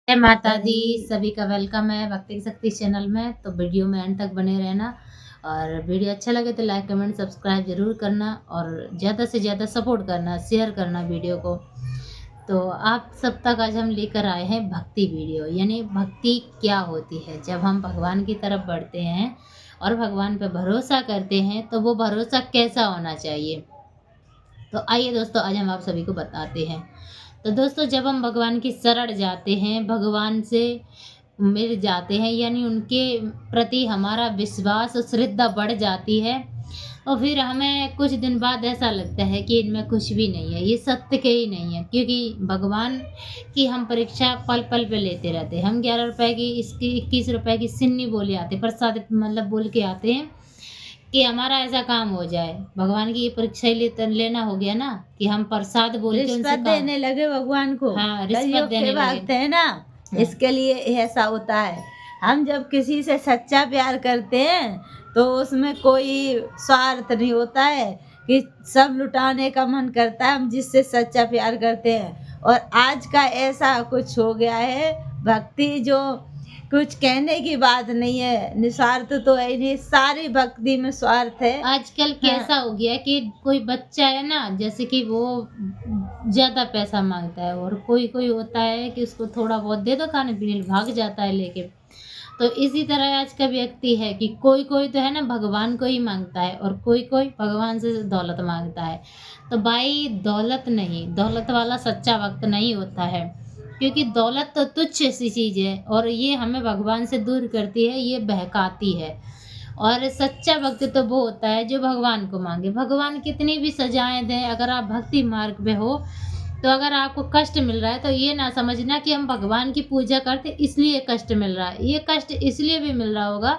जय माता दी। सभी का वेलकम है भक्ति की शक्ति चैनल में। तो वीडियो में एंड तक बने रहना और वीडियो अच्छा लगे तो लाइक कमेंट सब्सक्राइब जरूर करना और ज़्यादा से ज़्यादा सपोर्ट करना, शेयर करना वीडियो को। तो आप सब तक आज हम लेकर आए हैं भक्ति वीडियो, यानी भक्ति क्या होती है। जब हम भगवान की तरफ बढ़ते हैं और भगवान पर भरोसा करते हैं तो वो भरोसा कैसा होना चाहिए। तो आइए दोस्तों, आज हम आप सभी को बताते हैं। तो दोस्तों, जब हम भगवान की शरण जाते हैं, भगवान से मिल जाते हैं, यानी उनके प्रति हमारा विश्वास और श्रद्धा बढ़ जाती है और फिर हमें कुछ दिन बाद ऐसा लगता है कि इनमें कुछ भी नहीं है, ये सत्य के ही नहीं है। क्योंकि भगवान की हम परीक्षा पल पल पे लेते रहते हैं। हम 11 रुपए की, इसकी 21 रुपए की सिन्नी बोले आते, प्रसाद मतलब बोल के आते हैं कि हमारा ऐसा काम हो जाए। भगवान की ये परीक्षा ही लेना हो गया ना कि हम प्रसाद बोल के उनसे रिश्वत देने लगे भगवान को। हाँ, रिश्वत कलयुग देने के लगे। वक्त है ना, इसके लिए ऐसा होता है। हम जब किसी से सच्चा प्यार करते हैं तो उसमें कोई स्वार्थ नहीं होता है कि सब लुटाने का मन करता है। हम जिससे सच्चा प्यार करते हैं, और आज का ऐसा कुछ हो गया है, भक्ति जो कुछ कहने की बात नहीं है। निस्वार्थ तो है ही नहीं, सारी भक्ति में स्वार्थ है। आजकल कैसा हो गया कि कोई बच्चा है ना, जैसे कि वो ज्यादा पैसा मांगता है और कोई कोई होता है कि उसको थोड़ा बहुत दे दो खाने पीने, भाग जाता है लेके। तो इसी तरह आज का व्यक्ति है कि कोई कोई तो है ना भगवान को ही मांगता है और कोई कोई भगवान से दौलत मांगता है। तो भाई, दौलत नहीं, दौलत वाला सच्चा भक्त नहीं होता है। क्योंकि दौलत तो तुच्छ सी चीज है और ये हमें भगवान से दूर करती है, ये बहकाती है। और सच्चा भक्त तो वो होता है जो भगवान को मांगे। भगवान कितनी भी सजाएं दें, अगर आप भक्ति मार्ग में हो तो अगर आपको कष्ट मिल रहा है तो ये ना समझना कि हम भगवान की पूजा करते इसलिए कष्ट मिल रहा है। ये कष्ट इसलिए भी मिल रहा होगा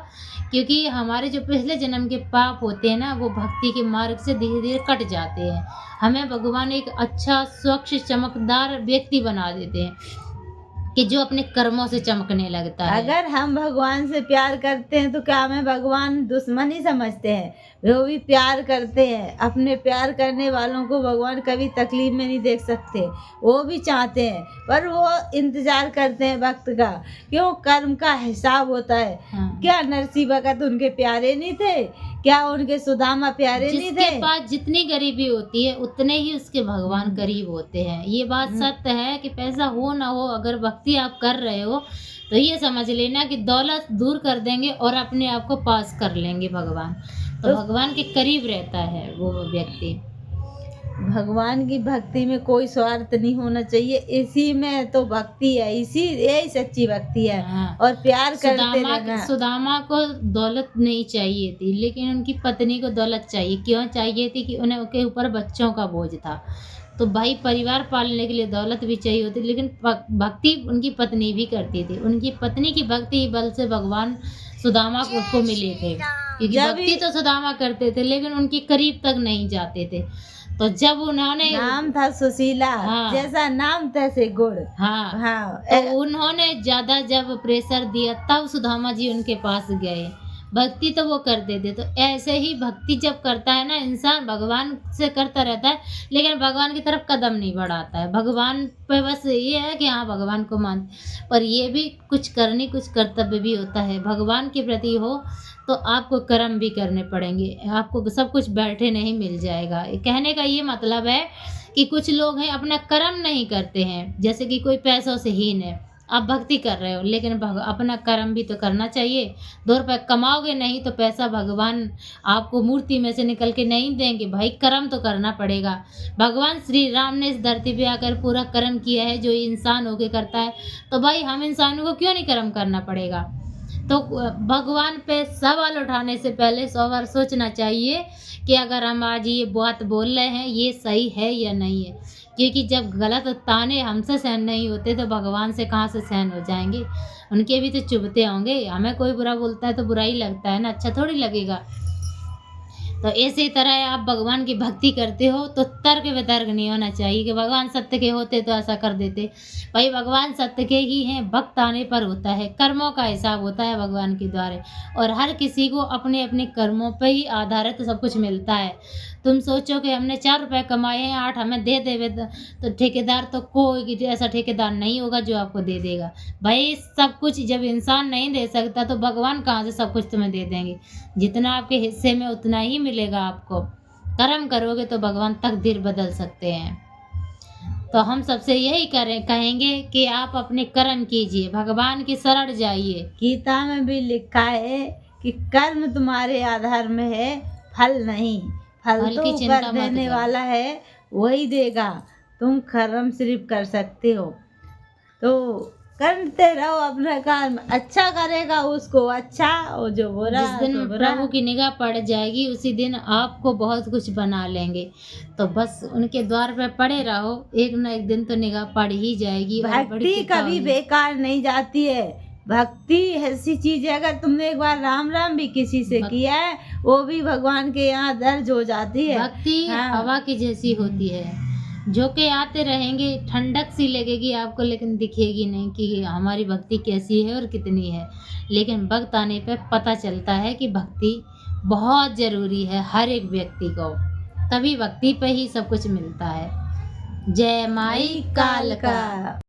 क्योंकि हमारे जो पिछले जन्म के पाप होते हैं ना, वो भक्ति के मार्ग से धीरे धीरे कट जाते हैं। हमें भगवान एक अच्छा स्वच्छ चमकदार व्यक्ति बना देते हैं कि जो अपने कर्मों से चमकने लगता है। अगर हम भगवान से प्यार करते हैं तो क्या हमें भगवान दुश्मन ही समझते हैं? वो भी प्यार करते हैं। अपने प्यार करने वालों को भगवान कभी तकलीफ में नहीं देख सकते। वो भी चाहते हैं, पर वो इंतजार करते हैं वक्त का। क्यों? कर्म का हिसाब होता है। हाँ। क्या नरसिंह भगत उनके प्यारे नहीं थे? क्या उनके सुदामा प्यारे नहीं जिसके थे? पास जितनी गरीबी होती है उतने ही उसके भगवान करीब होते हैं। ये बात सत्य है कि पैसा हो ना हो, अगर भक्ति आप कर रहे हो तो ये समझ लेना कि दौलत दूर कर देंगे और अपने आप को पास कर लेंगे भगवान। तो भगवान के करीब रहता है वो व्यक्ति। भगवान की भक्ति में कोई स्वार्थ नहीं होना चाहिए। इसी में तो भक्ति है, इसी यही सच्ची भक्ति है। हाँ। और प्यार करते रहना। सुदामा को दौलत नहीं चाहिए थी, लेकिन उनकी पत्नी को दौलत चाहिए। क्यों चाहिए थी? कि उन्हें उनके ऊपर बच्चों का बोझ था। तो भाई, परिवार पालने के लिए दौलत भी चाहिए होती, लेकिन भक्ति उनकी पत्नी भी करती थी। उनकी पत्नी की भक्ति बल से भगवान सुदामा को मिले थे। क्योंकि भक्ति तो सुदामा करते थे लेकिन उनके करीब तक नहीं जाते थे। तो जब उन्होंने, नाम था सुशीला। हाँ, जैसा नाम तैसे गुण। हाँ, हाँ। तो उन्होंने ज्यादा जब प्रेशर दिया तब सुदामा जी उनके पास गए। भक्ति तो वो करते थे। तो ऐसे ही भक्ति जब करता है ना इंसान, भगवान से करता रहता है लेकिन भगवान की तरफ कदम नहीं बढ़ाता है। भगवान पे बस ये है कि हाँ भगवान को मान, पर ये भी कुछ करनी, कुछ कर्तव्य भी होता है। भगवान के प्रति हो तो आपको कर्म भी करने पड़ेंगे। आपको सब कुछ बैठे नहीं मिल जाएगा। कहने का ये मतलब है कि कुछ लोग हैं अपना कर्म नहीं करते हैं, जैसे कि कोई पैसों से हीन है। आप भक्ति कर रहे हो लेकिन अपना कर्म भी तो करना चाहिए। 2 रुपए कमाओगे नहीं तो पैसा भगवान आपको मूर्ति में से निकल के नहीं देंगे। भाई, कर्म तो करना पड़ेगा। भगवान श्री राम ने इस धरती पे आकर पूरा कर्म किया है जो इंसान होके करता है। तो भाई, हम इंसानों को क्यों नहीं कर्म करना पड़ेगा? तो भगवान पे सवाल उठाने से पहले 100 बार सोचना चाहिए कि अगर हम आज ये बात बोल रहे हैं ये सही है या नहीं है। क्योंकि जब गलत ताने हमसे सहन नहीं होते तो भगवान से कहाँ से सहन हो जाएंगे? उनके भी तो चुभते होंगे। हमें कोई बुरा बोलता है तो बुरा ही लगता है ना, अच्छा थोड़ी लगेगा। तो इसी तरह आप भगवान की भक्ति करते हो तो तर्क वितर्क नहीं होना चाहिए कि भगवान सत्य के होते तो ऐसा कर देते। भाई, भगवान सत्य के ही हैं। भक्त आने पर होता है, कर्मों का हिसाब होता है भगवान के द्वारा, और हर किसी को अपने अपने कर्मों पर ही आधारित सब कुछ मिलता है। तुम सोचो कि हमने 4 रुपए कमाए हैं, 8 हमें दे देवे तो ठेकेदार तो कोई ऐसा ठेकेदार नहीं होगा जो आपको दे देगा। भाई सब कुछ जब इंसान नहीं दे सकता तो भगवान कहाँ से सब कुछ तुम्हें दे देंगे। जितना आपके हिस्से में उतना ही मिलेगा आपको। कर्म करोगे तो भगवान तकदीर बदल सकते हैं। तो हम सबसे यही कहेंगे कि आप अपने कर्म कीजिए, भगवान की शरण जाइए। गीता में भी लिखा है कि कर्म तुम्हारे आधार में है, फल नहीं। फल फल तो की चिंता ऊपर मत देने करो। वाला है, वही देगा। तुम कर्म सिर्फ कर सकते हो, तो करते रहो अपना कर्म। अच्छा करेगा उसको अच्छा, और जो बुरा जिस दिन तो बुरा। प्रभु की निगाह पड़ जाएगी उसी दिन आपको बहुत कुछ बना लेंगे। तो बस उनके द्वार पे पड़े रहो, एक ना एक दिन तो निगाह पड़ ही जाएगी। और बड़ी भक्ति कृपा कभी होगी। बेकार नहीं जाती है। भक्ति ऐसी चीज है, अगर तुमने एक बार राम राम भी किसी से किया है, वो भी भगवान के यहाँ दर्ज हो जाती है। भक्ति हाँ। हवा की जैसी होती है, झोंके आते रहेंगे, ठंडक सी लगेगी आपको, लेकिन दिखेगी नहीं कि हमारी भक्ति कैसी है और कितनी है। लेकिन वक्त आने पे पता चलता है कि भक्ति बहुत ज़रूरी है हर एक व्यक्ति को, तभी भक्ति पे ही सब कुछ मिलता है। जय माई काल का।